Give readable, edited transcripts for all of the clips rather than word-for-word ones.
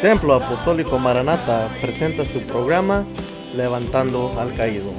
Templo Apostólico Maranata presenta su programa Levantando al Caído.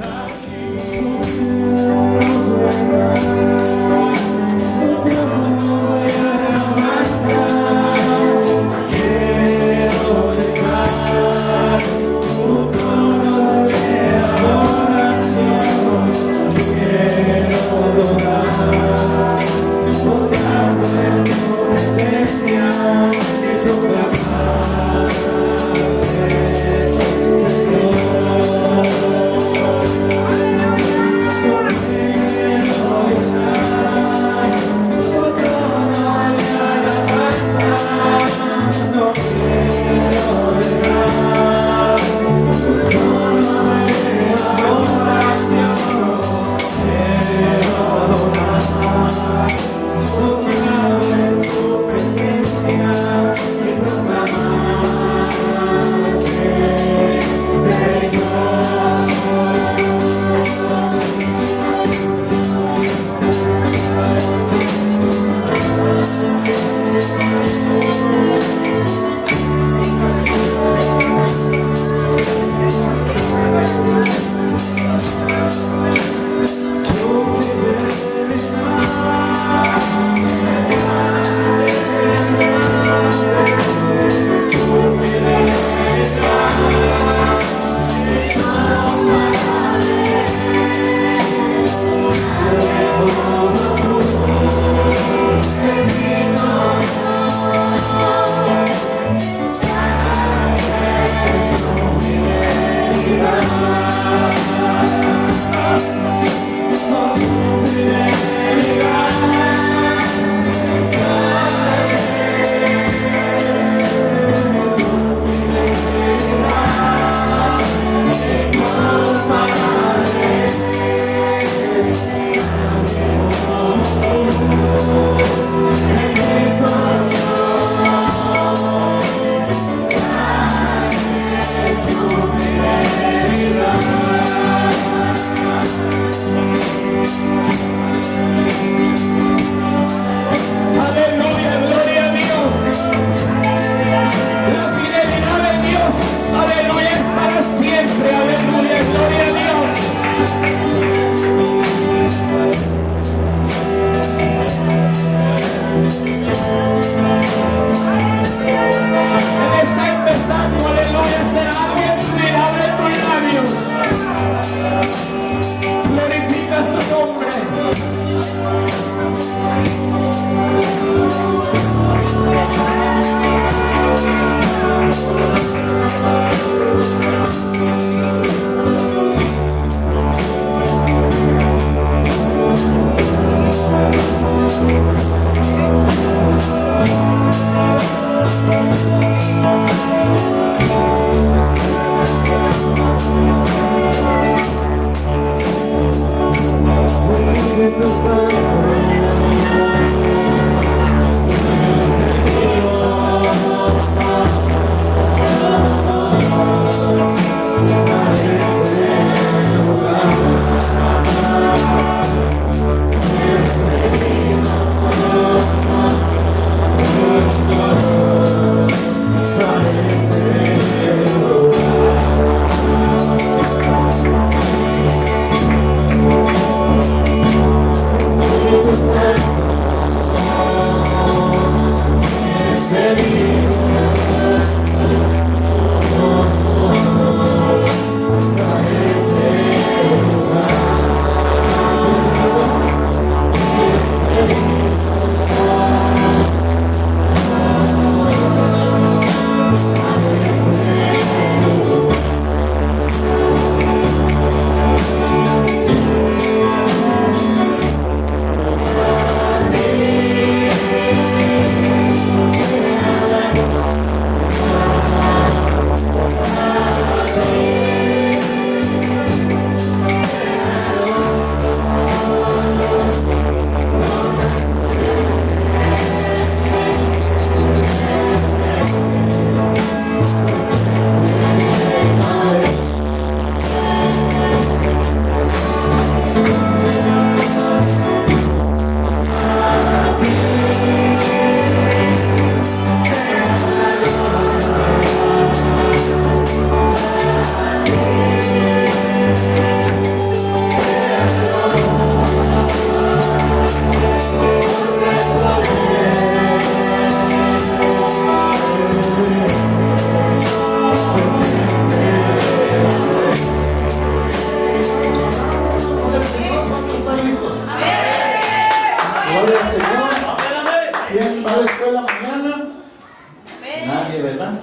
nadie, ¿verdad?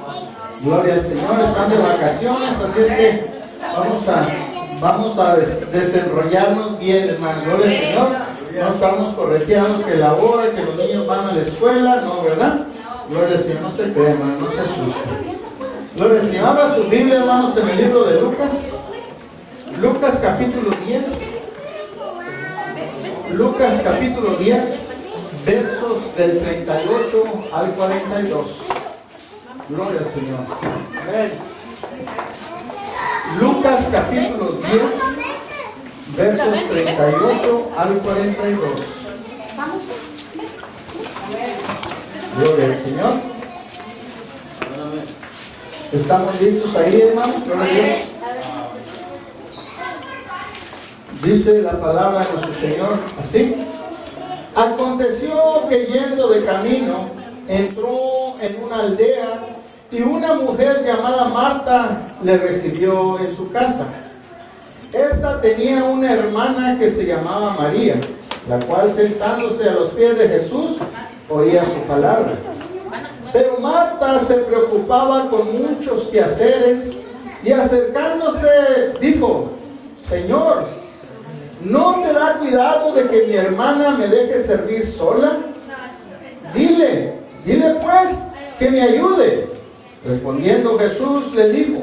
Gloria al Señor, están de vacaciones, así es que vamos a desenrollarnos bien, hermano. Gloria al Señor. No estamos correteados que la hora, que los niños van a la escuela, no, ¿verdad? Gloria al Señor, no se cree, hermano, no se asuste. Gloria al Señor. Abra su Biblia, hermanos, en el libro de Lucas. Lucas capítulo 10. Lucas capítulo 10, versos del 38 al 42. Gloria al Señor. Lucas capítulo 10, versos 38 al 42. Gloria al Señor. ¿Estamos listos ahí, hermanos? Gloria a Dios. Dice la palabra de nuestro Señor así. Aconteció que yendo de camino, entró en una aldea y una mujer llamada Marta le recibió en su casa. Esta tenía una hermana que se llamaba María, la cual sentándose a los pies de Jesús, oía su palabra. Pero Marta se preocupaba con muchos quehaceres y acercándose dijo: Señor, ¿no te da cuidado de que mi hermana me deje servir sola? Dile pues que me ayude. Respondiendo Jesús le dijo: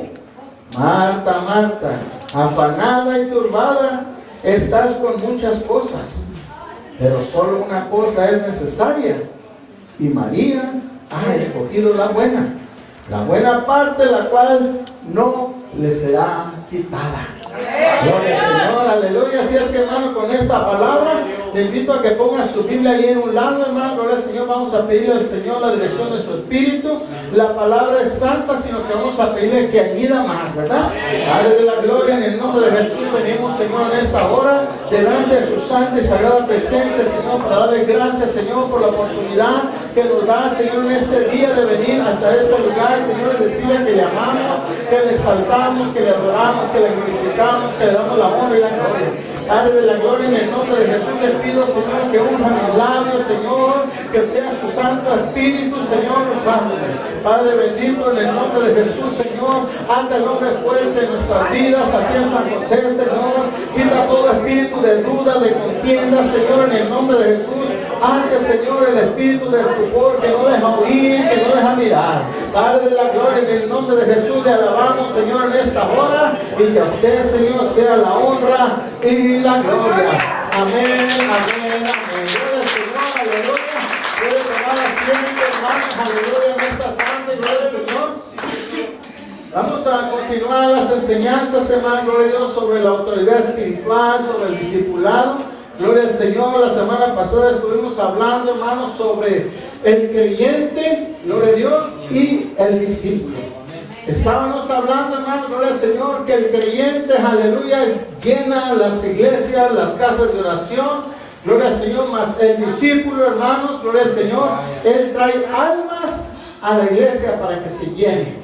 Marta, Marta, afanada y turbada estás con muchas cosas, pero solo una cosa es necesaria, y María ha escogido la buena parte, la cual no le será quitada. Gloria al Señor, aleluya. Así es que, hermano, con esta palabra le invito a que ponga su Biblia ahí en un lado, hermano. Gloria al Señor. Vamos a pedirle al Señor la dirección de su Espíritu. La palabra es santa, sino que vamos a pedirle que añada más, ¿verdad? Padre de la gloria, en el nombre de Jesús venimos, Señor, en esta hora delante de su santa y sagrada presencia, Señor, para darle gracias, Señor, por la oportunidad que nos da, Señor, en este día de venir hasta este lugar, Señor, y decirle que le amamos, que le exaltamos, que le adoramos, que le glorificamos, que le damos la honra y la gloria. Padre de la gloria, en el nombre de Jesús le pido, Señor, que unja mis labios, Señor, que sea su Santo Espíritu, Señor, usándome. Padre bendito, en el nombre de Jesús, Señor, ante el hombre fuerte en nuestras vidas, aquí en San José, Señor, quita todo espíritu de duda, de contienda, Señor, en el nombre de Jesús. Ante, Señor, el espíritu de estupor que no deja oír, que no deja mirar. Padre de la gloria, en el nombre de Jesús le alabamos, Señor, en esta hora, y que a usted, Señor, sea la honra y la gloria. Amén, amén, amén. Gloria al Señor, aleluya. Puede tomar asiento, hermanos, aleluya, en esta tarde, gloria al Señor. Vamos a continuar las enseñanzas, hermano, gloria a Dios, sobre la autoridad espiritual, sobre el discipulado. Gloria al Señor. La semana pasada estuvimos hablando, hermanos, sobre el creyente, gloria a Dios, y el discípulo. Estábamos hablando, hermanos, gloria al Señor, que el creyente, aleluya, llena las iglesias, las casas de oración, gloria al Señor, más el discípulo, hermanos, gloria al Señor, él trae almas a la iglesia para que se llene.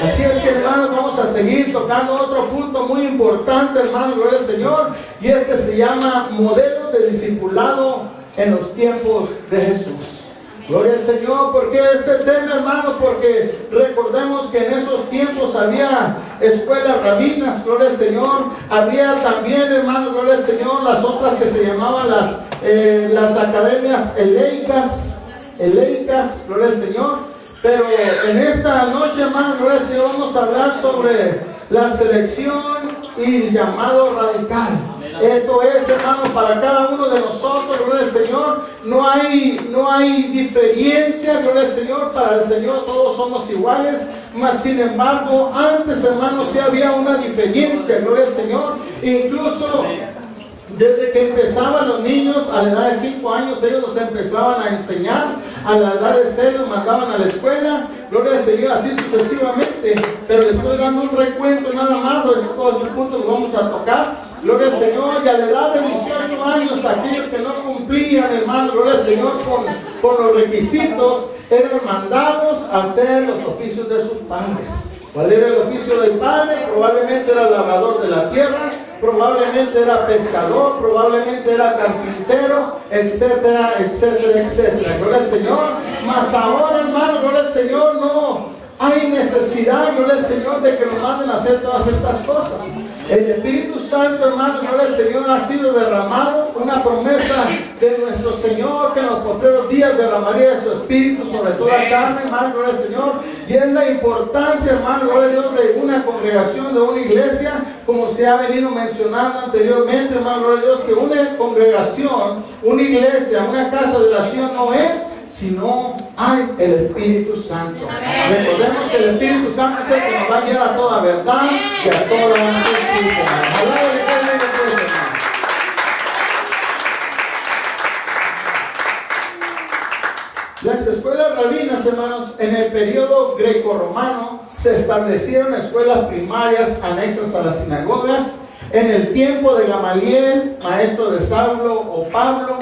Así es que, hermanos, vamos a seguir tocando otro punto muy importante, hermanos, gloria al Señor, y es que se llama modelo de discipulado en los tiempos de Jesús. Gloria al Señor. ¿Por qué este tema, hermano? Porque recordemos que en esos tiempos había escuelas rabinas, gloria al Señor. Había también, hermano, gloria al Señor, las otras que se llamaban las academias eleicas, gloria al Señor. Pero en esta noche, hermano, gloria al Señor, vamos a hablar sobre la selección y el llamado radical. Esto es, hermano, para cada uno de nosotros, gloria al Señor, no hay diferencia, gloria al Señor. Para el Señor todos somos iguales, mas sin embargo, antes, hermano, sí había una diferencia, gloria al Señor. Incluso desde que empezaban los niños, a la edad de 5 años, ellos los empezaban a enseñar. A la edad de 6 los mandaban a la escuela. Gloria al Señor, así sucesivamente. Pero les estoy dando un recuento nada más. Todos los puntos los vamos a tocar. Gloria al Señor. Y a la edad de 18 años, aquellos que no cumplían, hermano, gloria al Señor, con los requisitos, eran mandados a hacer los oficios de sus padres. ¿Cuál era el oficio del padre? Probablemente era el labrador de la tierra. probablemente era pescador, probablemente era carpintero, etcétera, etcétera, etcétera. Gloria al Señor. Mas ahora, hermano, gloria al Señor, no hay necesidad, gloria al Señor, de que nos manden a hacer todas estas cosas. El Espíritu Santo, hermano, gloria al Señor, ha sido derramado, una promesa de nuestro Señor, que en los postreros días derramaría de su Espíritu sobre toda carne, hermano, gloria al Señor. Y es la importancia, hermano, gloria a Dios, de una congregación, de una iglesia, como se ha venido mencionando anteriormente, hermano, gloria a Dios, que una congregación, una iglesia, una casa de oración no es si no hay el Espíritu Santo. Recordemos que el Espíritu Santo es el que nos va a guiar a toda verdad y a toda justicia. Las escuelas rabinas, hermanos, en el periodo greco-romano se establecieron escuelas primarias anexas a las sinagogas. En el tiempo de Gamaliel, maestro de Saulo o Pablo,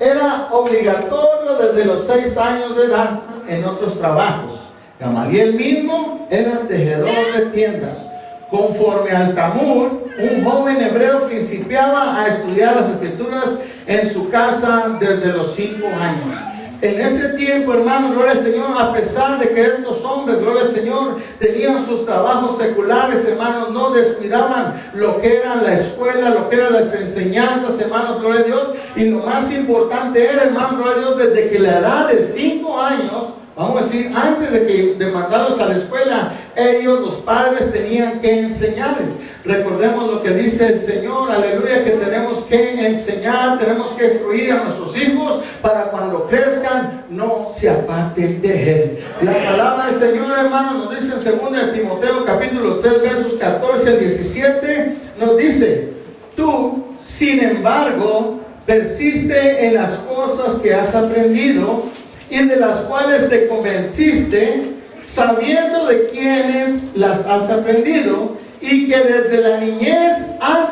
era obligatorio desde los 6 años de edad en otros trabajos. Gamaliel mismo era tejedor de tiendas. Conforme al Talmud, un joven hebreo principiaba a estudiar las escrituras en su casa desde los 5 años. En ese tiempo, hermano, gloria al Señor, a pesar de que estos hombres, gloria al Señor, tenían sus trabajos seculares, hermanos, no descuidaban lo que era la escuela, lo que eran las enseñanzas, hermanos, gloria a Dios. Y lo más importante era, hermano, gloria a Dios, desde que la edad de 5 años, vamos a decir, antes de mandarlos a la escuela, ellos, los padres, tenían que enseñarles. Recordemos lo que dice el Señor, aleluya, que tenemos que enseñar, tenemos que instruir a nuestros hijos para cuando crezcan no se aparten de Él. La palabra del Señor, hermano, nos dice en 2 Timoteo capítulo 3, versos 14 al 17, nos dice: tú, sin embargo, persiste en las cosas que has aprendido y de las cuales te convenciste, sabiendo de quiénes las has aprendido, y que desde la niñez has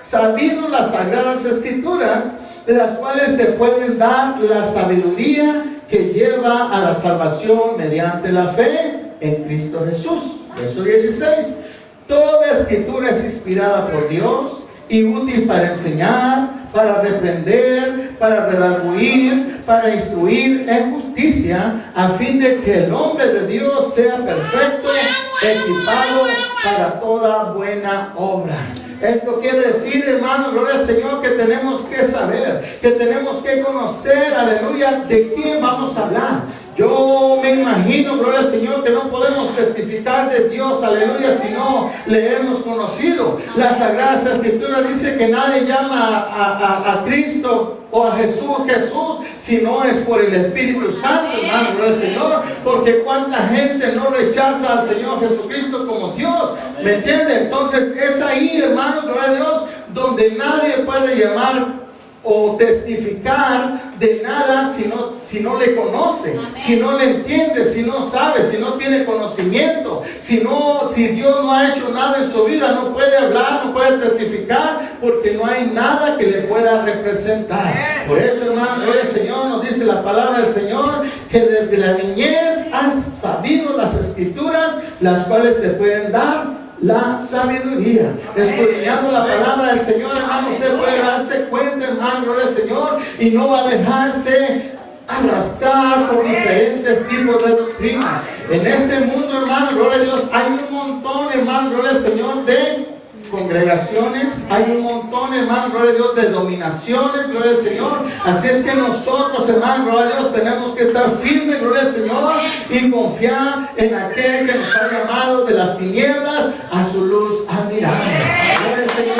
sabido las sagradas escrituras, de las cuales te pueden dar la sabiduría que lleva a la salvación mediante la fe en Cristo Jesús. Verso 16. Toda escritura es inspirada por Dios y útil para enseñar, para reprender, para redarguir, para instruir en justicia, a fin de que el hombre de Dios sea perfecto, equipado para toda buena obra. Esto quiere decir, hermano, gloria al Señor, que tenemos que saber, que tenemos que conocer, aleluya, de quién vamos a hablar. Yo me imagino, gloria al Señor, que no podemos testificar de Dios, aleluya, si no le hemos conocido. La Sagrada Escritura dice que nadie llama a Cristo o a Jesús, si no es por el Espíritu Santo, hermano, gloria al Señor, porque cuánta gente no rechaza al Señor Jesucristo como Dios, ¿me entiende? Entonces es ahí, hermano, gloria a Dios, donde nadie puede llamar o testificar de nada si no le conoce, si no le entiende, si no sabe, si no tiene conocimiento, si Dios no ha hecho nada en su vida, no puede hablar, no puede testificar, porque no hay nada que le pueda representar. Por eso, hermano, gloria al Señor, nos dice la palabra del Señor, que desde la niñez has sabido las escrituras, las cuales te pueden dar la sabiduría. Escudriñando la palabra del Señor, hermano, usted puede darse cuenta, hermano, gloria al Señor, y no va a dejarse arrastrar por diferentes tipos de doctrina. En este mundo, hermano, gloria a Dios, hay un montón, hermano, gloria al Señor, de congregaciones, hay un montón, hermano, gloria a Dios, de dominaciones, gloria al Señor. Así es que nosotros, hermano, gloria a Dios, tenemos que estar firmes, gloria al Señor, y confiar en aquel que nos ha llamado de las tinieblas a su luz admirable. Gloria al Señor.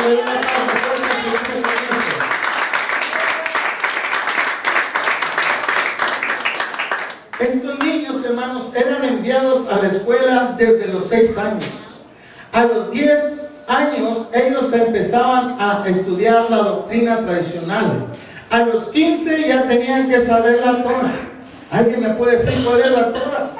Estos niños, hermanos, eran enviados a la escuela desde los 6 años. A los 10 años ellos empezaban a estudiar la doctrina tradicional. A los 15 ya tenían que saber la Torah. ¿Alguien me puede decir cuál es la Torah?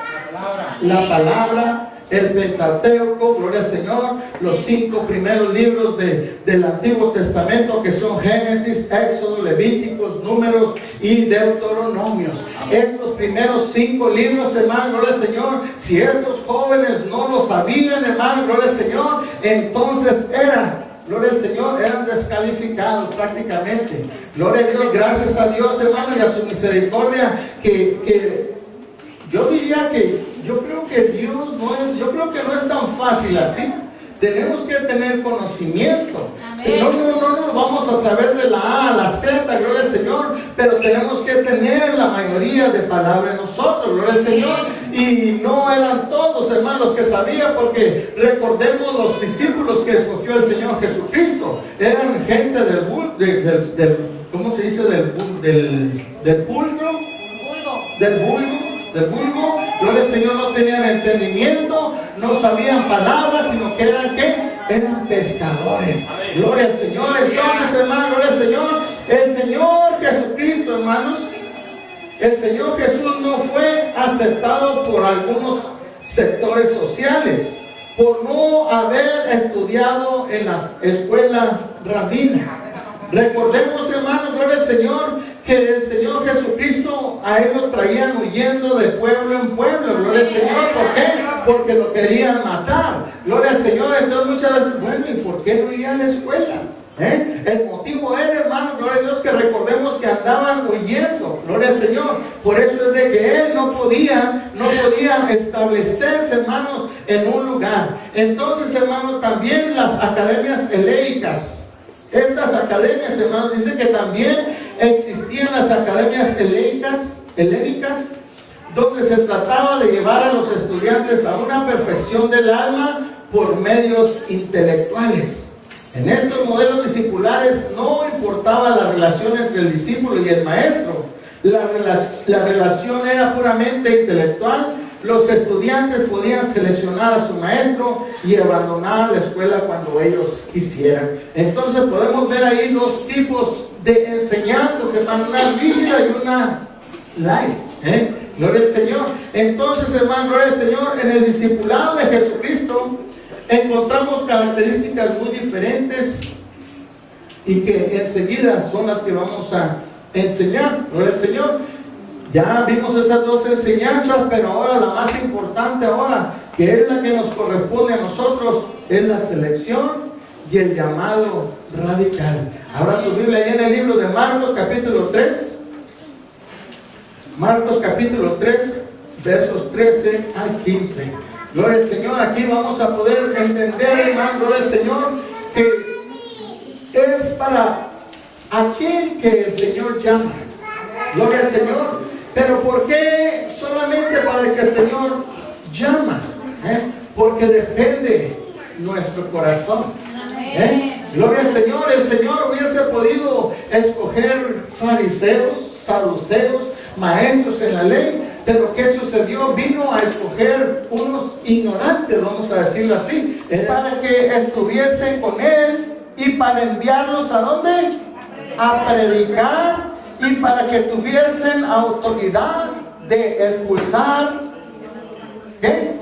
La palabra, el Pentateuco, gloria al Señor, los 5 primeros libros del Antiguo Testamento, que son Génesis, Éxodo, Levíticos, Números y Deuteronomios. Estos primeros 5 libros, hermano, gloria al Señor, si estos jóvenes no lo sabían, hermano, gloria al Señor, entonces era gloria al Señor, eran descalificados prácticamente. Gloria a Dios, gracias a Dios, hermano, y a su misericordia, que yo diría que, yo creo que Dios yo creo que no es tan fácil así. Tenemos que tener conocimiento. No nos vamos a saber de la A a la Z, gloria al Señor, pero tenemos que tener la mayoría de palabras nosotros, gloria al Señor. Y no eran todos, hermanos, que sabían, porque recordemos los discípulos que escogió el Señor Jesucristo. Eran gente ¿cómo se dice? Del vulgo. Gloria al Señor, no tenían entendimiento, no sabían palabras, sino que eran ¿qué? Eran pescadores. Gloria al Señor. Entonces, hermano, gloria al Señor. El Señor Jesucristo, hermanos, el Señor Jesús no fue aceptado por algunos sectores sociales por no haber estudiado en la escuela rabina. Recordemos, hermanos, gloria al Señor, que el Señor Jesucristo a él lo traían huyendo de pueblo en pueblo. Gloria al Señor. ¿Por qué? Porque lo querían matar. Gloria al Señor. Entonces muchas veces, bueno, ¿y por qué no iba a la escuela? El motivo era, hermano, gloria a Dios, que recordemos que andaban huyendo. Gloria al Señor. Por eso es de que él no podía establecerse, hermanos, en un lugar. Entonces, hermanos, también las academias eleicas. Estas academias, hermanos, dice que también existían las academias helénicas, donde se trataba de llevar a los estudiantes a una perfección del alma por medios intelectuales. En estos modelos discipulares no importaba la relación entre el discípulo y el maestro. La relación era puramente intelectual. Los estudiantes podían seleccionar a su maestro y abandonar la escuela cuando ellos quisieran. Entonces podemos ver ahí dos tipos de enseñanzas, hermano, una rígida y una light. Gloria al Señor. Entonces, hermano, gloria al Señor, en el discipulado de Jesucristo encontramos características muy diferentes y que enseguida son las que vamos a enseñar. Gloria al Señor. Ya vimos esas dos enseñanzas, pero ahora la más importante ahora, que es la que nos corresponde a nosotros, es la selección y el llamado radical. Ahora su Biblia ahí en el libro de Marcos capítulo 3. Marcos capítulo 3, versos 13 al 15. Gloria al Señor. Aquí vamos a poder entender, hermano, gloria al Señor, que es para aquel que el Señor llama. Gloria al Señor. Pero ¿por qué solamente para el que el Señor llama? Porque depende nuestro corazón. Gloria al Señor. El Señor hubiese podido escoger fariseos, saduceos, maestros en la ley, pero ¿qué sucedió? Vino a escoger unos ignorantes, vamos a decirlo así, para que estuviesen con Él y para enviarlos ¿a dónde? A predicar, y para que tuviesen autoridad de expulsar ¿qué?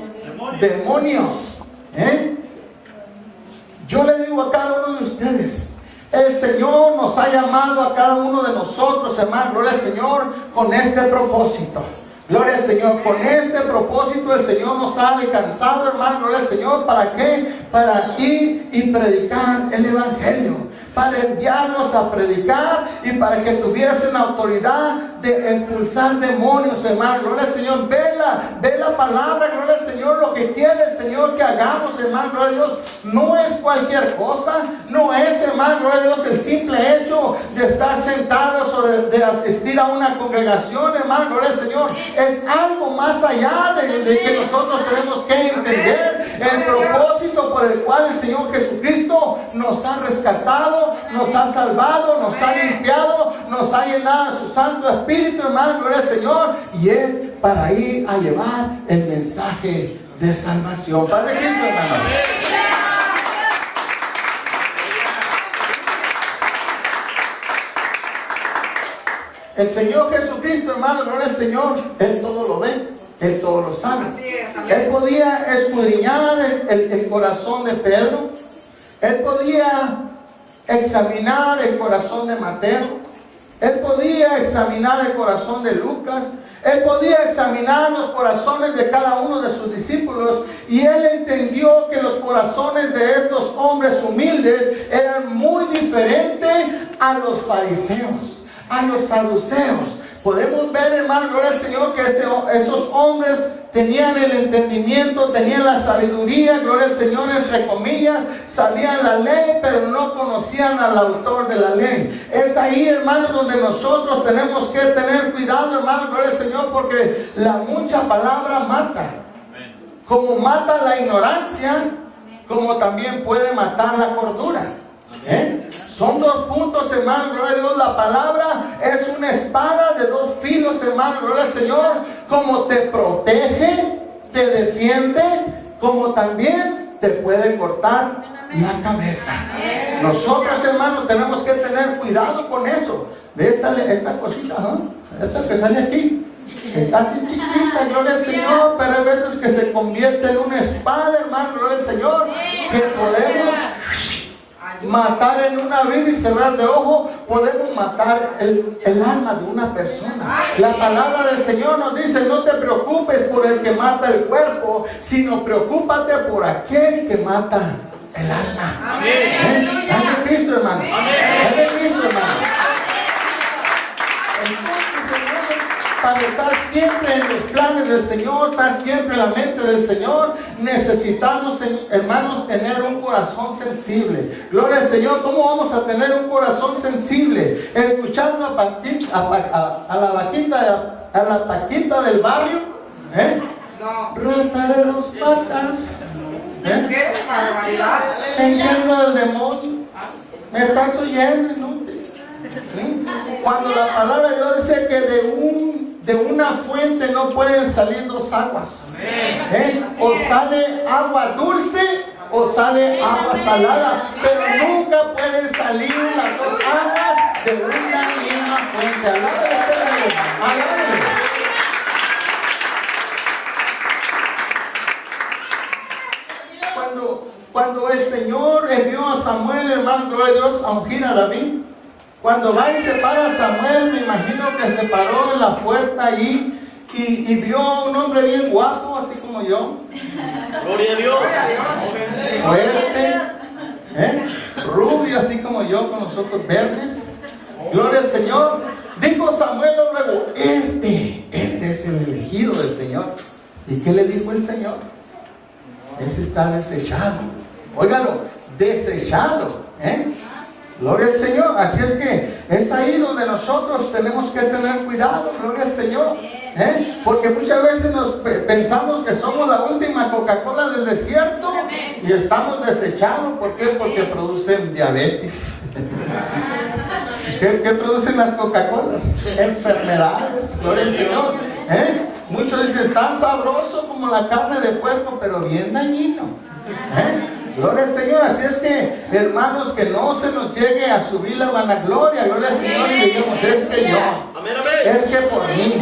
Demonios. Yo le digo a cada uno de ustedes, el Señor nos ha llamado a cada uno de nosotros, hermano, gloria al Señor, con este propósito. Gloria al Señor. Con este propósito el Señor nos ha alcanzado, hermano, gloria al Señor. ¿Para qué? Para ir y predicar el Evangelio, para enviarlos a predicar y para que tuviesen autoridad de expulsar demonios, hermano. Gloria al Señor. Ve la palabra, gloria al Señor. Lo que quiere el Señor que hagamos, hermano, gloria a Dios, no es cualquier cosa. No es, hermano, gloria a Dios, el simple hecho de estar sentados o de asistir a una congregación, hermano, gloria al Señor. Es algo más allá de que nosotros tenemos que entender el propósito por el cual el Señor Jesucristo nos ha rescatado, nos ha salvado, nos ha limpiado, nos ha llenado de su Santo Espíritu, hermano, gloria al Señor, y es para ir a llevar el mensaje de salvación. Padre Cristo, hermano. El Señor Jesucristo, hermano, gloria al Señor, Él todo lo ve, Él todo lo sabe. Él podía escudriñar el corazón de Pedro. Él podía examinar el corazón de Mateo. Él podía examinar el corazón de Lucas. Él podía examinar los corazones de cada uno de sus discípulos y él entendió que los corazones de estos hombres humildes eran muy diferentes a los fariseos, a los saduceos. Podemos ver, hermano, gloria al Señor, que esos hombres tenían el entendimiento, tenían la sabiduría, gloria al Señor, entre comillas, sabían la ley, pero no conocían al autor de la ley. Es ahí, hermano, donde nosotros tenemos que tener cuidado, hermano, gloria al Señor, porque la mucha palabra mata. Como mata la ignorancia, como también puede matar la cordura. Son dos puntos, hermano, gloria a Dios. La palabra es una espada de dos filos, hermano, gloria al Señor. Como te protege, te defiende, como también te puede cortar la cabeza. Nosotros, hermanos, tenemos que tener cuidado con eso. Ve esta cosita, ¿no? Esta que sale aquí. Está así chiquita, gloria al Señor, pero hay veces que se convierte en una espada, hermano, gloria al Señor, que podemos matar en un abrir y cerrar de ojo, podemos matar el alma de una persona. La palabra del Señor nos dice: no te preocupes por el que mata el cuerpo, sino preocúpate por aquel que mata el alma. Amén. Dale Cristo, hermano. Dale Cristo, hermano. Entonces, hermano, para estar siempre en los planes del Señor, estar siempre en la mente del Señor, necesitamos, hermanos, tener un corazón sensible. Gloria al Señor. ¿Cómo vamos a tener un corazón sensible? Escuchando a la Paquita del barrio, rata de dos patas, engendro del demonio, me estás oyendo, ¿no? Cuando la palabra de Dios dice que de una fuente no pueden salir dos aguas, o sale agua dulce o sale agua salada, pero nunca pueden salir las dos aguas de una misma fuente. Alábale. Cuando el Señor envió a Samuel, hermano, gloria a Dios, a ungir a David, cuando va y se para Samuel, me imagino que se paró en la puerta allí y vio a un hombre bien guapo, así como yo. Gloria a Dios. Fuerte, rubio, así como yo, con los ojos verdes. Gloria al Señor. Dijo Samuel luego: este es el elegido del Señor. ¿Y qué le dijo el Señor? Ese está desechado. Óigalo, desechado. Gloria al Señor. Así es que es ahí donde nosotros tenemos que tener cuidado. Gloria al Señor. Porque muchas veces pensamos que somos la última Coca-Cola del desierto y estamos desechados. ¿Por qué? Porque producen diabetes. ¿Qué producen las Coca-Colas? Enfermedades. Gloria al Señor. Muchos dicen: tan sabroso como la carne de puerco, pero bien dañino. Gloria al Señor. Así es que, hermanos, que no se nos llegue a subir la vanagloria. Gloria al Señor. Y digamos: es que yo, es que por mí,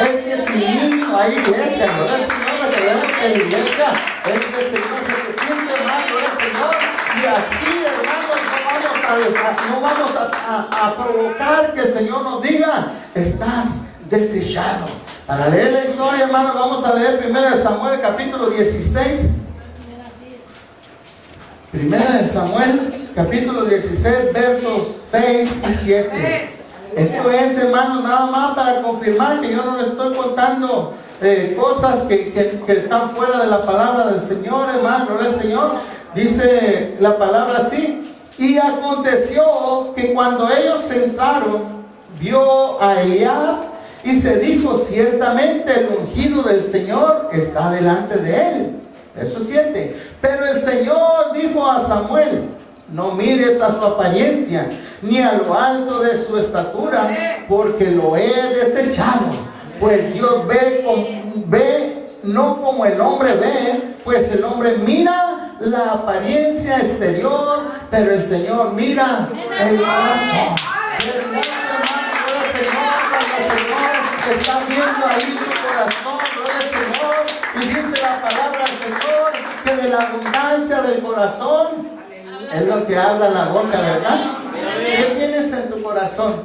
es que sin mí no hay iglesia. Gloria al Señor. La que vemos que la iglesia es que el Señor Jesucristo, hermano. Gloria al Señor. Y así, hermanos, no vamos a provocar que el Señor nos diga: estás desechado. Para leer la historia, hermano, vamos a leer 1 Samuel capítulo 16. 1 Samuel capítulo 16 versos 6 y 7. Esto es, hermano, nada más para confirmar que yo no le estoy contando cosas que están fuera de la palabra del Señor, hermano. Gloria al Señor. Dice la palabra así: y aconteció que cuando ellos sentaron, vio a Eliab y se dijo: ciertamente el ungido del Señor está delante de él. Verso 7. Pero el Señor dijo a Samuel: no mires a su apariencia, ni a lo alto de su estatura, porque lo he desechado. Pues Dios ve no como el hombre ve, pues el hombre mira la apariencia exterior, pero el Señor mira el corazón. Está viendo ahí tu corazón, gloria al Señor. Y dice la palabra del Señor que de la abundancia del corazón es lo que habla la boca, ¿verdad? ¿Qué tienes en tu corazón?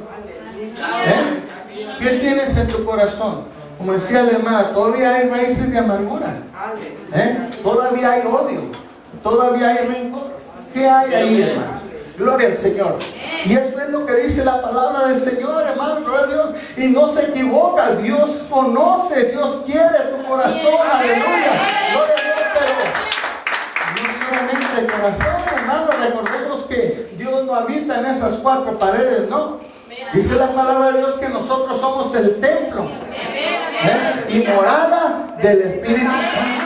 ¿Qué tienes en tu corazón? como decía la hermana, todavía hay raíces de amargura. Todavía hay odio. Todavía hay rencor. ¿Qué hay ahí, hermano? Gloria al Señor. Y eso es lo que dice la palabra del Señor, hermano. Gloria a Dios. Y no se equivoca. Dios conoce. Dios quiere tu corazón. Aleluya. Gloria a Dios. Pero no solamente el corazón, hermano. Recordemos que Dios no habita en esas cuatro paredes, ¿no? Dice la palabra de Dios que nosotros somos el templo y morada del Espíritu Santo.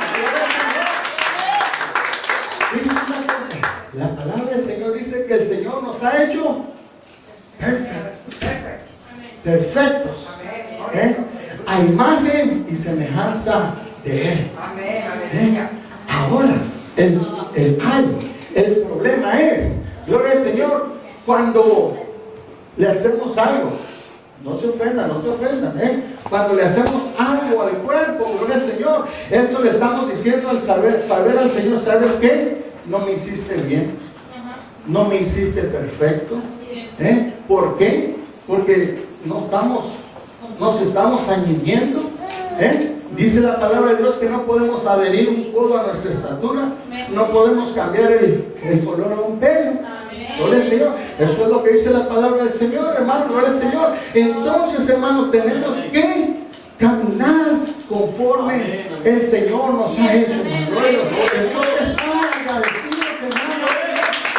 La palabra del Señor dice que el Señor nos ha hecho perfectos, a imagen y semejanza de Él. Ahora, el problema es, gloria al Señor, cuando le hacemos algo, no se ofendan, cuando le hacemos algo al cuerpo, gloria al Señor, eso le estamos diciendo al saber al Señor, ¿sabes qué? No me hiciste bien, no me hiciste perfecto. ¿Por qué? Porque nos estamos añadiendo. Dice la palabra de Dios que no podemos adherir un codo a nuestra estatura, no podemos cambiar el color a un pelo. Gloria al Señor. Eso es lo que dice la palabra del Señor, hermanos. Gloria al Señor. Entonces, hermanos, tenemos que caminar conforme el Señor nos ha hecho. Gloria a Dios. El Dios es agradecido, hermanos,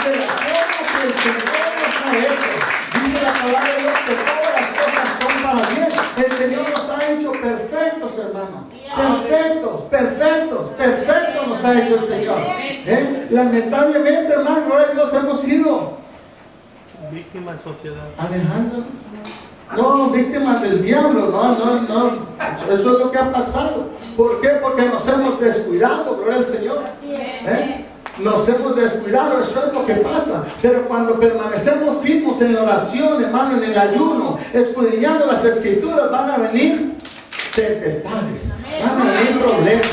de la forma que el Señor nos ha hecho. Dice la palabra de Dios que todas las cosas son para bien. El Señor nos ha hecho perfectos, hermanos. Perfectos nos ha hecho el Señor. Lamentablemente, hermano, gloria a Dios, hemos sido víctimas de sociedad. Alejándonos. No, víctimas del diablo, no. Eso es lo que ha pasado. ¿Por qué? Porque nos hemos descuidado, gloria al Señor. Nos hemos descuidado, eso es lo que pasa. Pero cuando permanecemos firmes en la oración, hermano, en el ayuno, escudriñando las Escrituras, van a venir tempestades, van a venir problemas,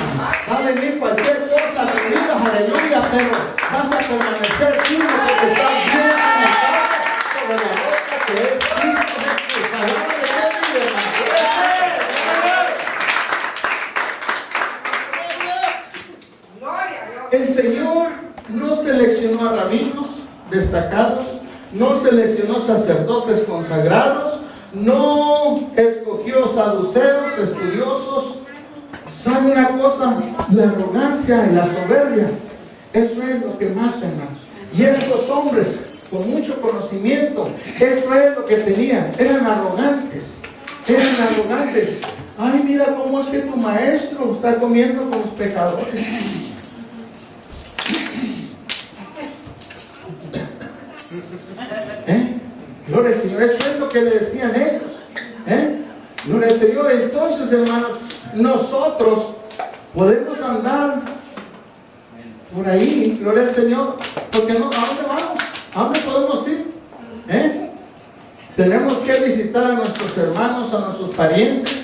va a venir cualquier cosa a tu vida, aleluya, pero vas a permanecer firme porque estás bien conectado sobre la roca que es Cristo Jesús. Palabra de Dios, mi hermano. El Señor no seleccionó a rabinos destacados, no seleccionó sacerdotes consagrados, no escogió saduceos, estudiosos. ¿Sabe una cosa? La arrogancia y la soberbia, eso es lo que más, hermanos. Y estos hombres con mucho conocimiento, eso es lo que tenían, eran arrogantes. Ay, mira cómo es que tu maestro está comiendo con los pecadores. Gloria al Señor, eso es lo que le decían ellos. Gloria al Señor. Entonces, hermanos, nosotros podemos andar por ahí, gloria al Señor, porque no, ¿a dónde vamos? ¿A dónde podemos ir? Tenemos que visitar a nuestros hermanos, a nuestros parientes.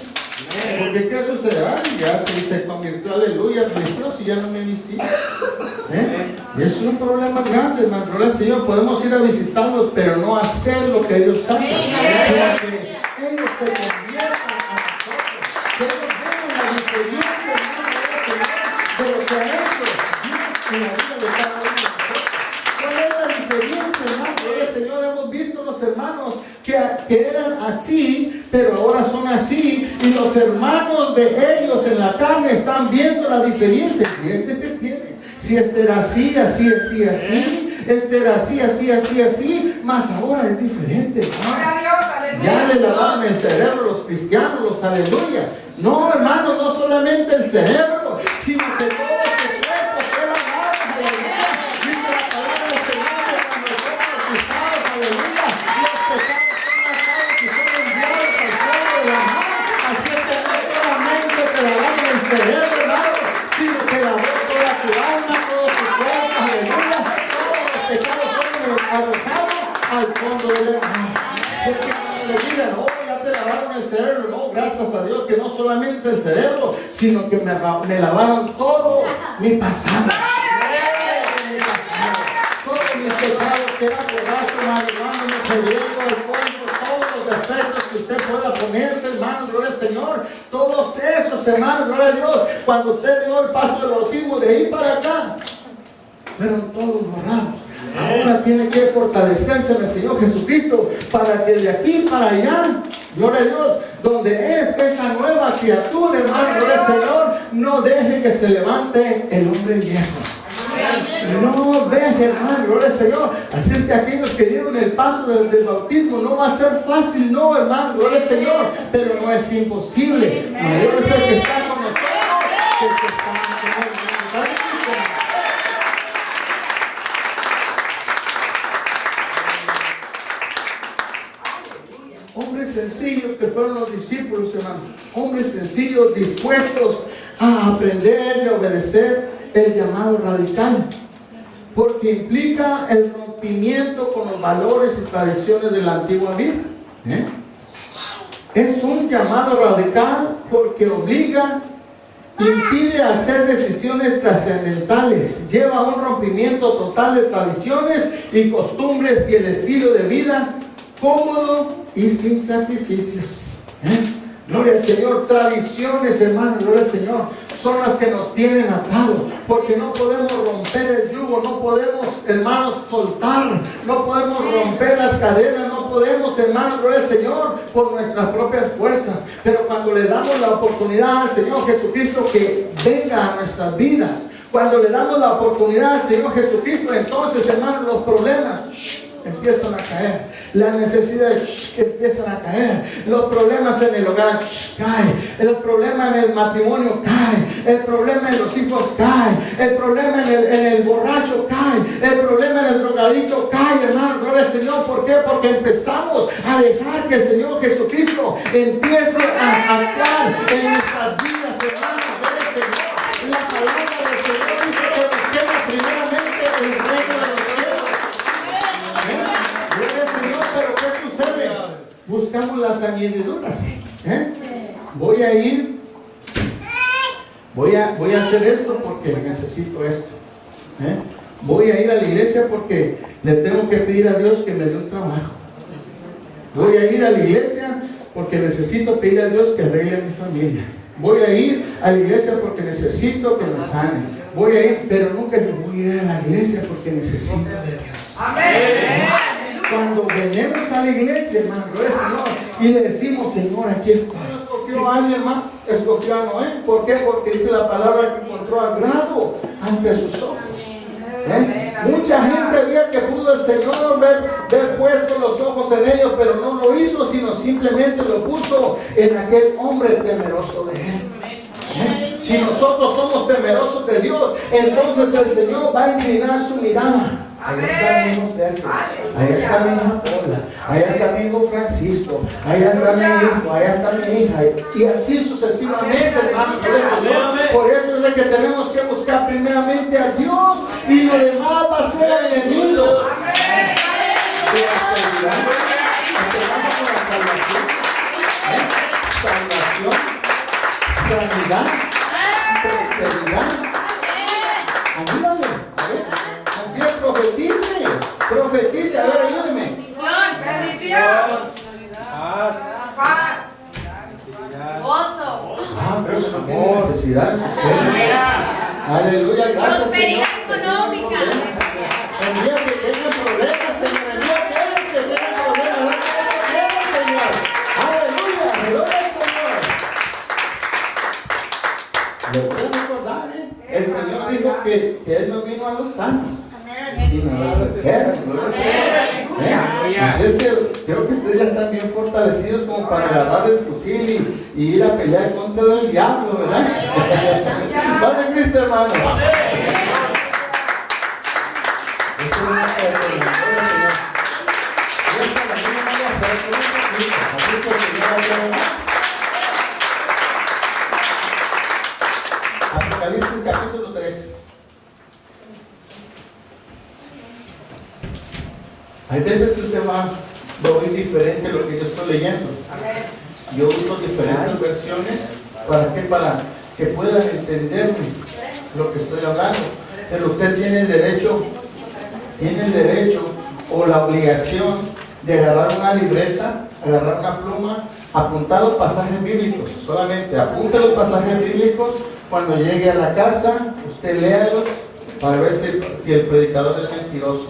Porque ¿qué sucederá? Ya se convirtió, aleluya, Cristo, si ya no me visita. Y es un problema grande, hermano. Gloria al Señor, podemos ir a visitarlos, pero no hacer lo que ellos hacen, sino que ellos se conviertan a nosotros, que ellos vean la diferencia, hermano, de lo que ha hecho Dios en la vida de cada uno de nosotros. ¿Cuál es la diferencia, hermano? Gloria al Señor, hemos visto los hermanos que eran así, pero ahora son así, y los hermanos de ellos en la carne están viendo la diferencia. ¿Y este qué tiene? Si este era así, este era así, más ahora es diferente, ¿no? Ya le lavaron el cerebro los cristianos, los aleluya. No, hermanos, no solamente el cerebro, sino que todo su cuerpo fue lavado, aleluya. Dice la palabra del Señor que cuando somos bautizados, aleluya, los pecados son lavados y son enviados al fuego de la mano. Así es que no solamente te lavaron el cerebro, hermano, sino que lavó toda tu alma, todo tu cuerpo, aleluya. Todos los pecados son arrojados al fondo del mar. Es que cuando le digan, oh, ya te lavaron el cerebro, no, gracias a Dios que no solamente el cerebro, sino que me lavaron todo mi pasado. Todos mis pecados, que era borracho, marihuana, mujeriego, el cuerpo, todos los defectos que usted pueda ponerse, hermano, gloria al Señor. Todos esos, hermanos, gloria a Dios, cuando usted dio el paso del bautismo de ahí para acá, fueron todos borrados. Ahora tiene que fortalecerse en el Señor Jesucristo para que de aquí para allá, gloria a Dios, donde es esa nueva criatura, hermano, gloria al Señor, no deje que se levante el hombre viejo. No deje, hermano, gloria al Señor. Así es que aquellos que dieron el paso del bautismo, no va a ser fácil, no, hermano, gloria al Señor, pero no es imposible. Mayor es el que está con nosotros que el que está con nosotros. Hombres sencillos que fueron los discípulos, hermanos. Hombres sencillos, dispuestos a aprender y obedecer el llamado radical, porque implica el rompimiento con los valores y tradiciones de la antigua vida. Es un llamado radical porque obliga, impide hacer decisiones trascendentales, lleva a un rompimiento total de tradiciones y costumbres y el estilo de vida cómodo y sin sacrificios. Gloria al Señor. Tradiciones, hermano, gloria al Señor, son las que nos tienen atados, porque no podemos romper el yugo, no podemos, hermanos, soltar, no podemos romper las cadenas, no podemos, hermanos, gloria al Señor, por nuestras propias fuerzas. Pero cuando le damos la oportunidad al Señor Jesucristo que venga a nuestras vidas, cuando le damos la oportunidad al Señor Jesucristo, entonces, hermanos, los problemas empiezan a caer, las necesidades empiezan a caer, los problemas en el hogar caen, el problema en el matrimonio cae, el problema en los hijos cae, el problema en el borracho cae, el problema en el drogadicto cae, hermano, gloria al Señor. ¿Por qué? Porque empezamos a dejar que el Señor Jesucristo empiece a actuar en nuestras vidas, hermanos, gloria al Señor. La palabra del Señor dice que busquemos primeramente el reino de los cielos. Gloria al Señor, pero ¿qué sucede? Buscamos las añadiduras. Voy a hacer esto porque necesito esto. Voy a ir a la iglesia porque le tengo que pedir a Dios que me dé un trabajo. Voy a ir a la iglesia porque necesito pedir a Dios que arregle mi familia. Voy a ir a la iglesia porque necesito que me sane. Voy a ir, pero nunca voy a ir a la iglesia porque necesito de Dios. Amén. Cuando venimos a la iglesia, hermano, gloria al Señor, y le decimos, Señor, aquí estoy. ¿Escogió a alguien más? Escogió a Noé. ¿Por qué? Porque dice la palabra que encontró agrado ante sus ojos. Mucha gente había que pudo el Señor ver puesto los ojos en ellos, pero no lo hizo, sino simplemente lo puso en aquel hombre temeroso de Él. Si nosotros somos temerosos de Dios, entonces el Señor va a inclinar su mirada. Allá está mi hijo Sergio, allá está mi hija Paula, allá está mi hijo Francisco, allá está mi hijo, allá está mi hija, y así sucesivamente, hermano. Por eso es de que tenemos que buscar primeramente a Dios y lo demás va a ser añadido. Empezamos con la salvación, sanidad, prosperidad. Ayúdame, a ver. Profetice, a ver, ayúdeme. Bendición, paz, gozo, necesidad. Aleluya, gracias. prosperidad económica. El día que tenga problemas, Señor, el día que tenga problemas, Señor. Aleluya, gloria al Señor. Le voy a recordar, el Señor dijo que Él no vino a los sanos, sino a los enfermos. Así es que creo que ustedes ya están bien fortalecidos como para agarrar el fusil y ir a pelear contra el diablo, ¿verdad? Padre Cristo, hermano. Apocalipsis capítulo 3. Hay veces que usted va a oír diferente lo que yo estoy leyendo. Yo uso diferentes versiones. ¿Para qué? Para que puedan entenderme lo que estoy hablando. Pero usted tiene el derecho o la obligación de agarrar una libreta, agarrar una pluma, apuntar los pasajes bíblicos. Solamente apunte los pasajes bíblicos. Cuando llegue a la casa, usted léalos para ver si el predicador es mentiroso.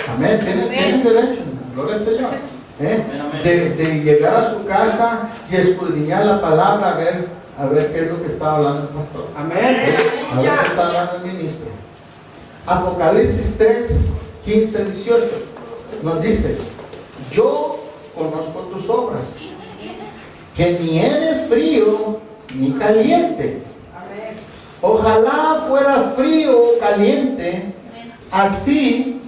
Amén. Tienen derecho, gloria al Señor. De llegar a su casa y escudriñar la palabra, a ver qué es lo que está hablando el pastor. Amén. A ver qué está hablando el ministro. Apocalipsis 3, 15, 18 nos dice: yo conozco tus obras, que ni eres frío ni caliente. Ojalá fueras frío o caliente. Así,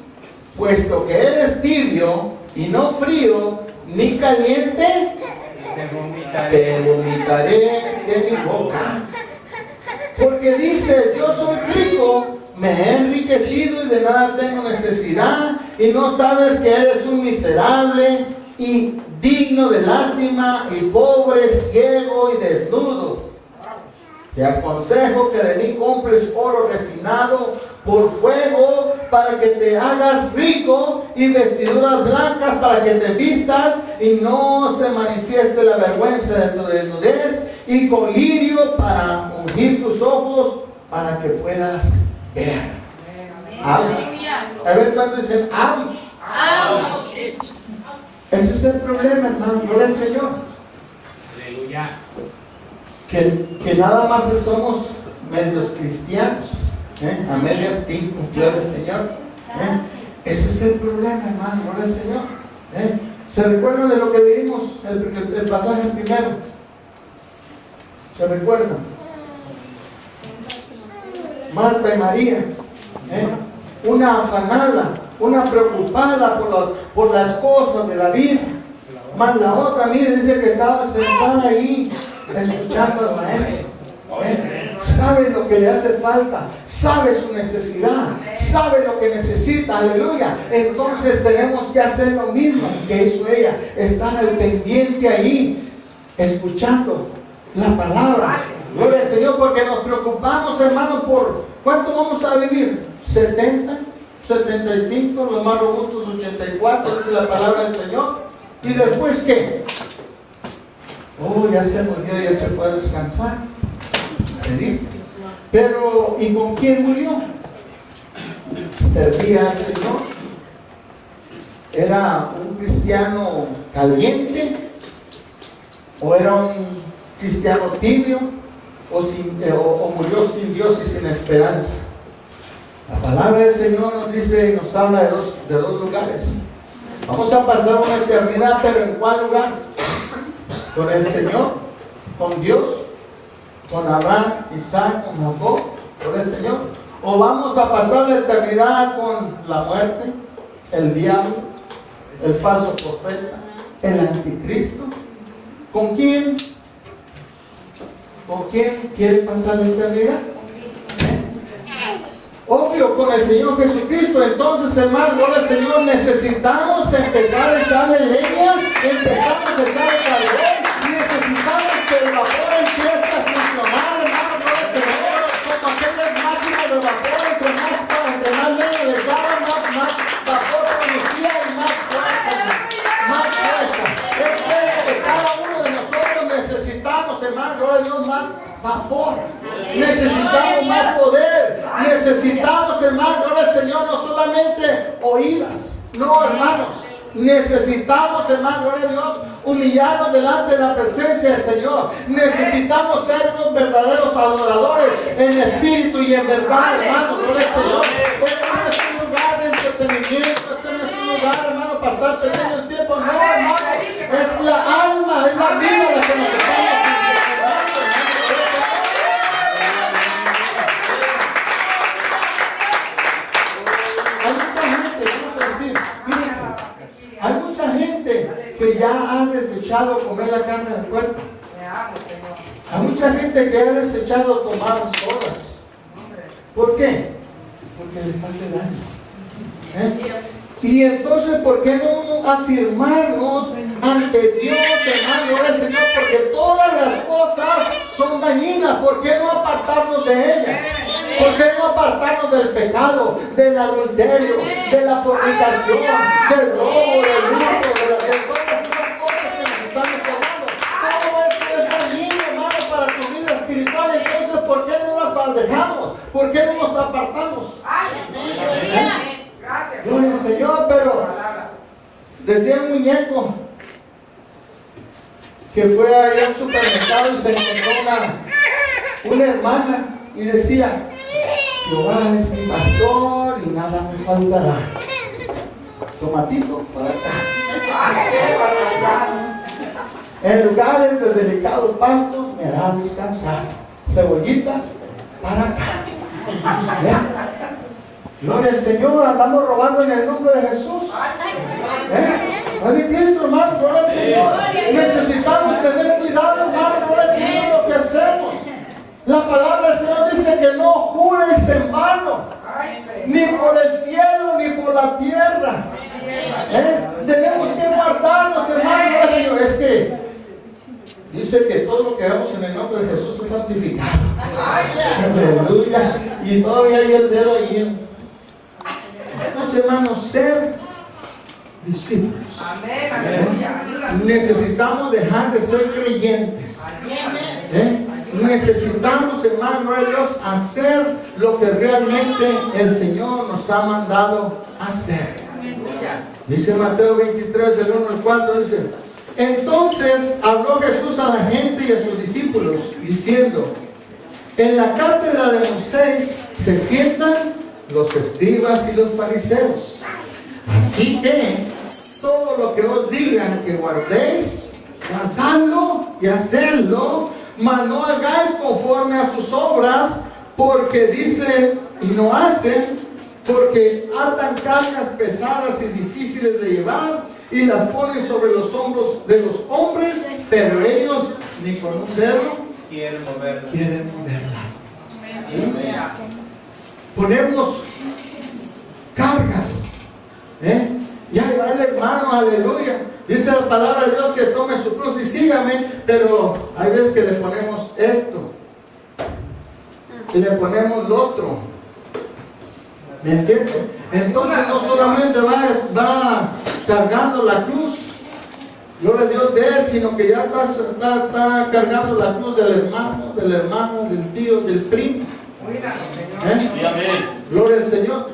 puesto que eres tibio y no frío ni caliente, te vomitaré de mi boca. Porque dice: yo soy rico, me he enriquecido y de nada tengo necesidad, y no sabes que eres un miserable y digno de lástima y pobre, ciego y desnudo. Te aconsejo que de mí compres oro refinado por fuego para que te hagas rico, y vestiduras blancas para que te vistas y no se manifieste la vergüenza de tu desnudez, y colirio para ungir tus ojos para que puedas ver. A ver cuando dicen ouch. Ese es el problema, hermano. Gloria al Señor. Aleluya. Que nada más somos medios cristianos, a medias tintas, gloria al Señor. Ese es el problema, hermano, gloria al Señor. ¿Se recuerdan de lo que leímos, el pasaje primero? ¿Se recuerdan? Marta y María, una afanada, una preocupada por las cosas de la vida. Más la otra, mire, dice que estaba sentada ahí escuchando al maestro. Sabe lo que le hace falta, sabe su necesidad, sabe lo que necesita, aleluya. Entonces tenemos que hacer lo mismo que hizo ella, estar al pendiente ahí, escuchando la palabra. Gloria al Señor, porque nos preocupamos, hermanos, por ¿cuánto vamos a vivir? 70, 75, los más robustos 84, dice la palabra del Señor. ¿Y después qué? Oh, ya se murió, ya se puede descansar. ¿Entendiste? Pero, ¿y con quién murió? ¿Servía al Señor? ¿Era un cristiano caliente? ¿O era un cristiano tibio? ¿O murió sin Dios y sin esperanza? La palabra del Señor nos dice y nos habla de dos lugares. Vamos a pasar una eternidad, pero ¿en cuál lugar? Con el Señor, con Dios, con Abraham, Isaac, con Jacob, con el Señor. O vamos a pasar la eternidad con la muerte, el diablo, el falso profeta, el anticristo. ¿Con quién? ¿Con quién quiere pasar la eternidad? Obvio, con el Señor Jesucristo. Entonces, hermano, gloria al Señor, necesitamos empezar a echarle leña, empezamos a echarle carbón, necesitamos que el vapor empiece a funcionar, hermano, gloria al Señor, como aquellas máquinas de vapor, entre más leña le echaban, más vapor producía y más fuerza. Es que cada uno de nosotros necesitamos, hermano, gloria a Dios, más vapor. Necesitamos más poder. Necesitamos, hermano, gloria al Señor, no solamente oídas. No, hermanos. Necesitamos, hermano, gloria a Dios, humillarnos delante de la presencia del Señor. Necesitamos ser unos verdaderos adoradores en espíritu y en verdad, hermano, gloria al Señor. Este no es un lugar de entretenimiento, este no es un lugar, hermano, para estar perdiendo el tiempo. No, hermano, es la alma, es la vida la que nos está. Hay mucha gente que ya ha desechado comer la carne del cuerpo. Hay mucha gente que ha desechado tomar sodas. ¿Por qué? Porque les hace daño. Y entonces, ¿por qué no afirmarnos ante Dios, hermano, gloria al Señor? Porque todas las cosas son dañinas. ¿Por qué no apartarnos de ellas? ¿Por qué no apartarnos del pecado, del adulterio, de la fornicación, del robo, del hurto, de todas esas cosas que nos están recordando? Todo eso es dañino, hermano, para tu vida espiritual. Entonces, ¿por qué no las alejamos? ¿Por qué no nos apartamos? Gloria al Señor, pero decía el muñeco que fue allá al supermercado y se encontró una hermana y decía: Jehová es mi pastor y nada me faltará. Tomatito para acá. En lugares de delicados pastos me hará descansar. Cebollita para acá. Gloria al Señor, andamos robando en el nombre de Jesús. Cristo, hermano, gloria al Señor. Necesitamos tener cuidado, hermano, gloria al Señor, lo que hacemos. La palabra del Señor dice que no juréis en vano, ni por el cielo, ni por la tierra. Tenemos que guardarnos, hermano, gloria al Señor. Es que dice que todo lo que hagamos en el nombre de Jesús es santificado. Aleluya. Y todavía hay el dedo ahí. Entonces, hermanos, ser discípulos. Necesitamos dejar de ser creyentes. Necesitamos, hermano de Dios, hacer lo que realmente el Señor nos ha mandado hacer. Dice Mateo 23, del 1 al 4, dice: entonces habló Jesús a la gente y a sus discípulos, diciendo: en la cátedra de Moisés se sientan los escribas y los fariseos. Así que todo lo que os digan que guardéis, guardadlo y hacedlo, mas no hagáis conforme a sus obras, porque dicen y no hacen, porque atan cargas pesadas y difíciles de llevar y las ponen sobre los hombros de los hombres, pero ellos ni con un dedo quieren moverlas. Ponemos cargas. Ya va el hermano, aleluya. Dice la palabra de Dios que tome su cruz y sígame, pero hay veces que le ponemos esto y le ponemos lo otro. ¿Me entienden? Entonces no solamente va cargando la cruz, gloria a Dios, de él, sino que ya está cargando la cruz del hermano, del tío, del primo. Sí, amén. Gloria al Señor.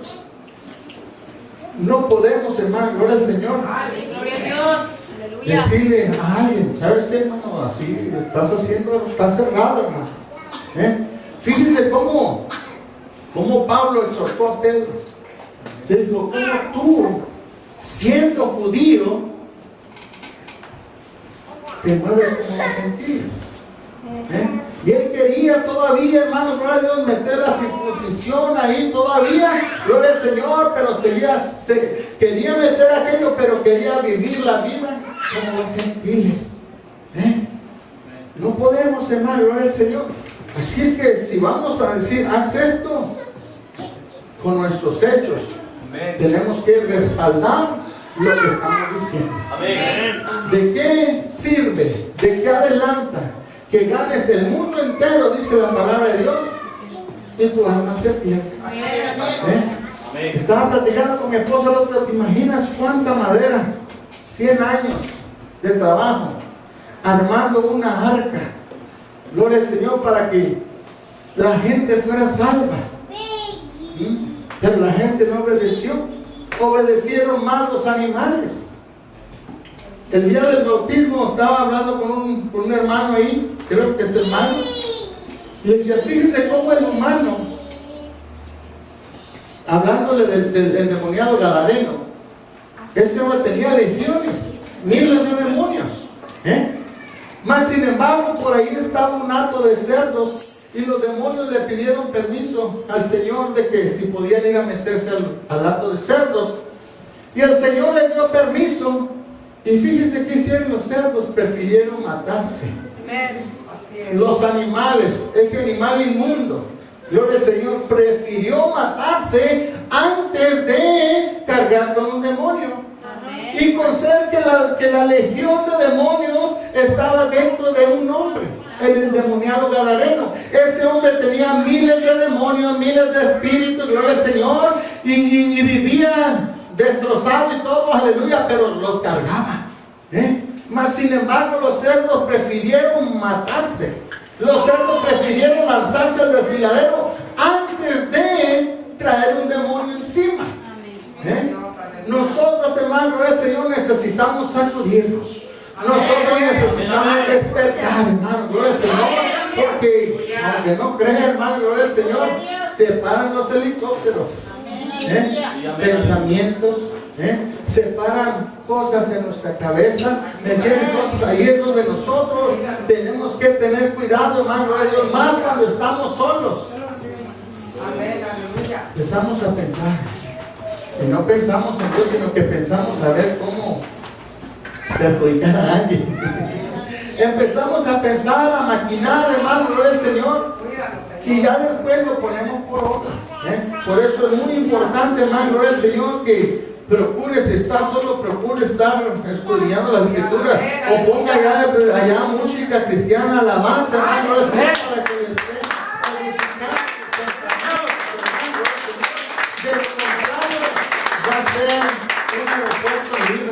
No podemos, hermano, gloria al Señor, Gloria a Dios. Aleluya. decirle a alguien: ¿sabes qué, hermano? Así estás cerrado, hermano. Fíjense cómo Pablo exhortó a Pedro. Le dijo: ¿cómo tú, siendo judío, te mueves como los gentiles? Y él quería todavía, hermano, gloria a Dios, meter la circuncisión ahí todavía, gloria al Señor, pero quería meter aquello, pero quería vivir la vida como los gentiles. No podemos, hermano, gloria al Señor. Así es que si vamos a decir: haz esto, con nuestros hechos, tenemos que respaldar lo que estamos diciendo. Amén. ¿De qué sirve? ¿De qué adelanta? Que ganes el mundo entero, dice la palabra de Dios, y tu alma se pierde. Estaba platicando con mi esposa el otro día: ¿te imaginas cuánta madera? 100 años de trabajo armando una arca, gloria al Señor, para que la gente fuera salva. Pero la gente no obedeció. Obedecieron más los animales. El día del bautismo estaba hablando con un hermano ahí, creo que es hermano, y decía: fíjese cómo el humano, hablándole del endemoniado gadareno, ese hombre tenía legiones, miles de demonios, mas sin embargo por ahí estaba un hato de cerdos, y los demonios le pidieron permiso al Señor de que si podían ir a meterse al hato de cerdos, y el Señor les dio permiso. Y fíjese que hicieron los cerdos: prefirieron matarse. Los animales, ese animal inmundo, gloria al Señor, prefirió matarse antes de cargar con un demonio. Y con ser que la legión de demonios estaba dentro de un hombre, el endemoniado gadareno. Ese hombre tenía miles de demonios, miles de espíritus, gloria al Señor, y vivía destrozado y todo, aleluya, pero los cargaba. Mas sin embargo los cerdos prefirieron matarse. Los cerdos prefirieron lanzarse al desfiladero antes de traer un demonio encima. Nosotros, hermano, gloria al Señor, necesitamos sacudirnos. Nosotros necesitamos despertar, hermano, gloria al Señor, porque aunque no crees, hermano, gloria al Señor, se paran los helicópteros, pensamientos, se paran cosas en nuestra cabeza, ¿me entiendes? Cosas, ahí es donde nosotros tenemos que tener cuidado, hermano, gloria a Dios, más cuando estamos solos. Empezamos a pensar, y no pensamos en Dios, sino que pensamos a ver cómo perjudicar a alguien. Empezamos a pensar, a maquinar, hermano, gloria al Señor, y ya después lo ponemos por obra. Por eso es muy importante, hermano, gloria al Señor, que procure, si está solo, procure estar estudiando la Escritura, o ponga allá música cristiana, alabanza, hermano, gloria al Señor, para que le esté edificando. Va a ser un aeropuerto libre.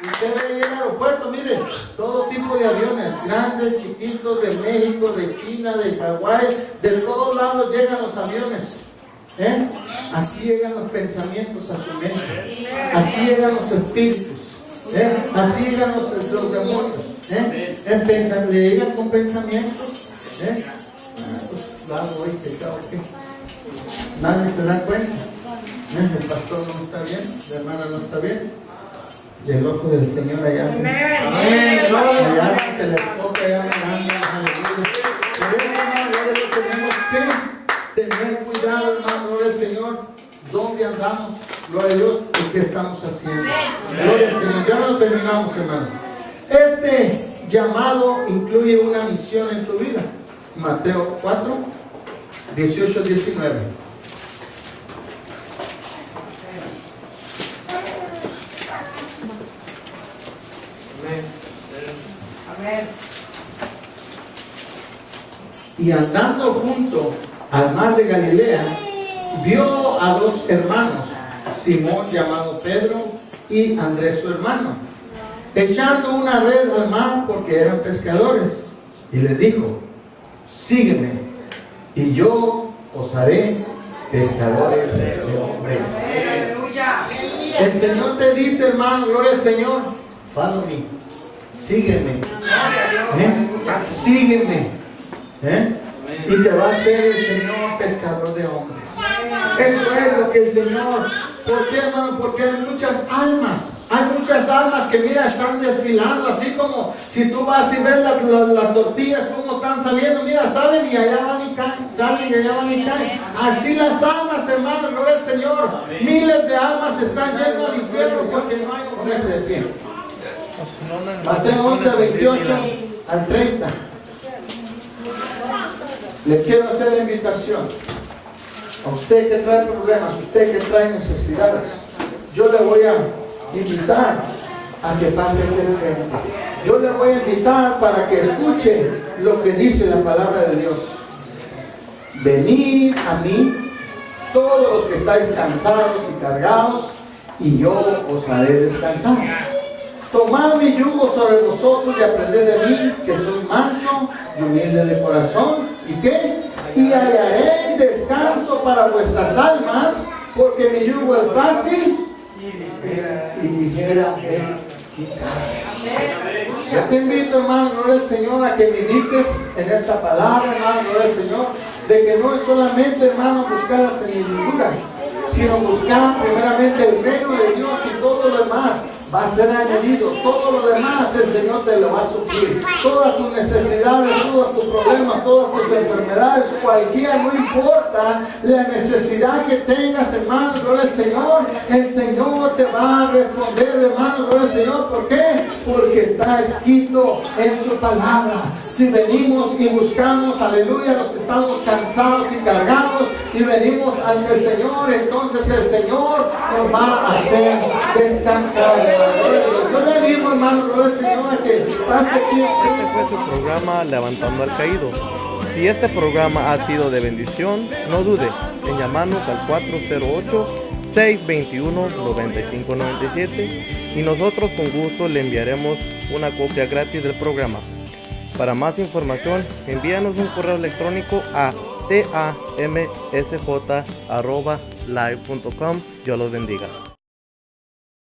Usted ve ahí en el aeropuerto, mire, todo tipo de aviones, grandes, chiquitos, de México, de China, de Hawái, de todos lados llegan los aviones. Así llegan los pensamientos a su mente, así llegan los espíritus, así llegan los demonios. Le llegan con pensamientos. Pues claro, nadie se da cuenta. El pastor no está bien, la hermana no está bien, y el ojo del Señor allá. Allá el telescopio allá mirando, aleluya. Tenemos que tener cuidado, hermano, gloria al Señor, dónde andamos, gloria a Dios, y qué estamos haciendo. Gloria al Señor. Ya no terminamos, hermano. Este llamado incluye una misión en tu vida. Mateo 4, 18, 19. Y andando junto al mar de Galilea, vio a dos hermanos, Simón llamado Pedro y Andrés su hermano, echando una red al mar porque eran pescadores. Y les dijo: sígueme, y yo os haré pescadores de hombres. El Señor te dice, hermano, gloria al Señor, follow me, sígueme, sígueme. Y te va a hacer el Señor pescador de hombres. Eso es lo que el Señor. ¿Por qué, hermano? Porque hay muchas almas que mira, están desfilando, así como si tú vas y ves las tortillas como están saliendo, mira, salen y allá van y caen, salen y allá van y caen. Así las almas, hermano, gloria al Señor. Miles de almas están yendo al infierno porque no hay ponerse de pie. Mateo 11, 28 al 30. Le quiero hacer la invitación a usted que trae problemas, usted que trae necesidades. Yo le voy a invitar a que pase aquí al frente. Yo le voy a invitar para que escuche lo que dice la palabra de Dios. Venid a mí, todos los que estáis cansados y cargados, y yo os haré descansar. Tomad mi yugo sobre vosotros y aprended de mí, que soy manso y humilde de corazón. ¿Y qué? Y hallaréis descanso para vuestras almas, porque mi yugo es fácil y ligera es mi carga. Yo te invito, hermano, gloria al Señor, a que medites en esta palabra, hermano, gloria al Señor, de que no es solamente, hermano, buscar las añadiduras, sino buscar primeramente el reino de Dios, y todo lo demás va a ser añadido. Todo lo demás el Señor te lo va a suplir. Todas tus necesidades, todos tus problemas, todas tus enfermedades, cualquiera, no importa la necesidad que tengas, hermano, gloria al Señor, el Señor te va a responder, hermano, gloria al Señor. ¿Por qué? Porque está escrito en su palabra. Si venimos y buscamos, aleluya, los que estamos cansados y cargados, y venimos ante el Señor, entonces el Señor nos va a hacer descansar. Yo le animo, hermano, gloria al Señor, a que pase aquí. Este fue su programa Levantando al Caído. Si este programa ha sido de bendición, no dude en llamarnos al 408-621-9597 y nosotros con gusto le enviaremos una copia gratis del programa. Para más información, envíanos un correo electrónico a tamsj@live.com. Dios los bendiga.